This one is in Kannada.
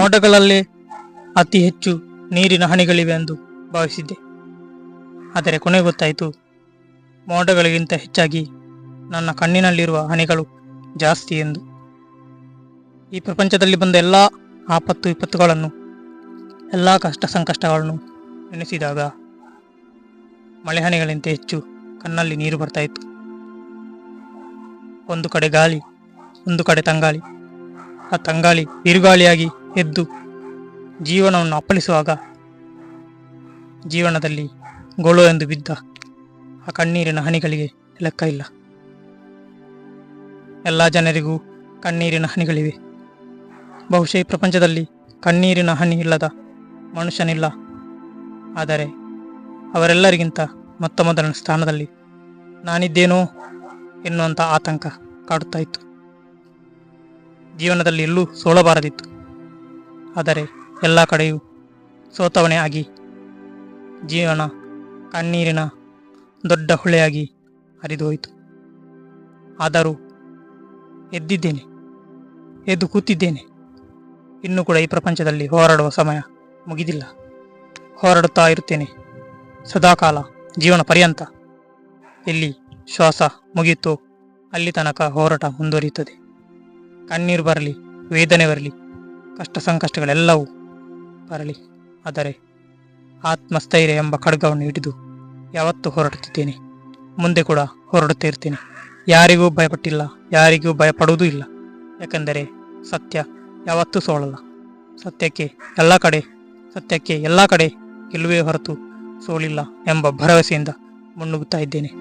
ಮೋಡಗಳಲ್ಲೇ ಅತಿ ಹೆಚ್ಚು ನೀರಿನ ಹನಿಗಳಿವೆ ಎಂದು ಭಾವಿಸಿದ್ದೆ. ಆದರೆ ಕೊನೆ ಗೊತ್ತಾಯಿತು, ಮೋಡಗಳಿಗಿಂತ ಹೆಚ್ಚಾಗಿ ನನ್ನ ಕಣ್ಣಿನಲ್ಲಿರುವ ಹನಿಗಳು ಜಾಸ್ತಿ ಎಂದು. ಈ ಪ್ರಪಂಚದಲ್ಲಿ ಬಂದ ಎಲ್ಲ ಆಪತ್ತು ವಿಪತ್ತುಗಳನ್ನು, ಎಲ್ಲ ಕಷ್ಟ ಸಂಕಷ್ಟಗಳನ್ನು ನೆನೆಸಿದಾಗ ಮಳೆ ಹನಿಗಳಿಂತ ಹೆಚ್ಚು ಕಣ್ಣಲ್ಲಿ ನೀರು ಬರ್ತಾಯಿತ್ತು. ಒಂದು ಕಡೆ ಗಾಳಿ, ಒಂದು ಕಡೆ ತಂಗಾಳಿ. ಆ ತಂಗಾಳಿ ಬಿರುಗಾಳಿಯಾಗಿ ಎದ್ದು ಜೀವನವನ್ನು ಅಪ್ಪಳಿಸುವಾಗ ಜೀವನದಲ್ಲಿ ಗೋಳು ಎಂದು ಬಿದ್ದ ಆ ಕಣ್ಣೀರಿನ ಹನಿಗಳಿಗೆ ಲೆಕ್ಕ ಇಲ್ಲ. ಎಲ್ಲ ಜನರಿಗೂ ಕಣ್ಣೀರಿನ ಹನಿಗಳಿವೆ. ಬಹುಶಃ ಈ ಪ್ರಪಂಚದಲ್ಲಿ ಕಣ್ಣೀರಿನ ಹನಿ ಇಲ್ಲದ ಮನುಷ್ಯನಿಲ್ಲ. ಆದರೆ ಅವರೆಲ್ಲರಿಗಿಂತ ಮೊದಲನ ಸ್ಥಾನದಲ್ಲಿ ನಾನಿದ್ದೇನೋ ಎನ್ನುವಂಥ ಆತಂಕ ಕಾಡುತ್ತಾ ಇತ್ತು. ಜೀವನದಲ್ಲಿ ಎಲ್ಲೂ ಸೋಲಬಾರದಿತ್ತು. ಆದರೆ ಎಲ್ಲ ಕಡೆಯೂ ಸೋತವನೇ ಆಗಿ ಜೀವನ ಕಣ್ಣೀರಿನ ದೊಡ್ಡ ಹೊಳೆಯಾಗಿ ಹರಿದು ಹೋಯಿತು. ಆದರೂ ಎದ್ದಿದ್ದೇನೆ, ಎದ್ದು ಕೂತಿದ್ದೇನೆ. ಇನ್ನೂ ಕೂಡ ಈ ಪ್ರಪಂಚದಲ್ಲಿ ಹೋರಾಡುವ ಸಮಯ ಮುಗಿದಿಲ್ಲ. ಹೋರಾಡುತ್ತಾ ಇರುತ್ತೇನೆ ಸದಾಕಾಲ, ಜೀವನ ಪರ್ಯಂತ. ಎಲ್ಲಿ ಶ್ವಾಸ ಮುಗಿಯುತ್ತೋ ಅಲ್ಲಿ ತನಕ ಹೋರಾಟ ಮುಂದುವರಿಯುತ್ತದೆ. ಕಣ್ಣೀರು ಬರಲಿ, ವೇದನೆ ಬರಲಿ, ಕಷ್ಟ ಸಂಕಷ್ಟಗಳೆಲ್ಲವೂ ಬರಲಿ, ಆದರೆ ಆತ್ಮಸ್ಥೈರ್ಯ ಎಂಬ ಖಡ್ಗವನ್ನು ಹಿಡಿದು ಯಾವತ್ತೂ ಹೋರಾಡುತ್ತಿದ್ದೇನೆ. ಮುಂದೆ ಕೂಡ ಹೋರಾಡುತ್ತಾ ಇರ್ತೇನೆ. ಯಾರಿಗೂ ಭಯಪಟ್ಟಿಲ್ಲ, ಯಾರಿಗೂ ಭಯಪಡುವುದೂ ಇಲ್ಲ. ಯಾಕೆಂದರೆ ಸತ್ಯ ಯಾವತ್ತೂ ಸೋಲಲ್ಲ. ಸತ್ಯಕ್ಕೆ ಎಲ್ಲ ಕಡೆ ಗೆಲುವೇ ಹೊರತು ಸೋಲಿಲ್ಲ ಎಂಬ ಭರವಸೆಯಿಂದ ಮುನ್ನುಗ್ಗುತ್ತಾ ಇದ್ದೇನೆ.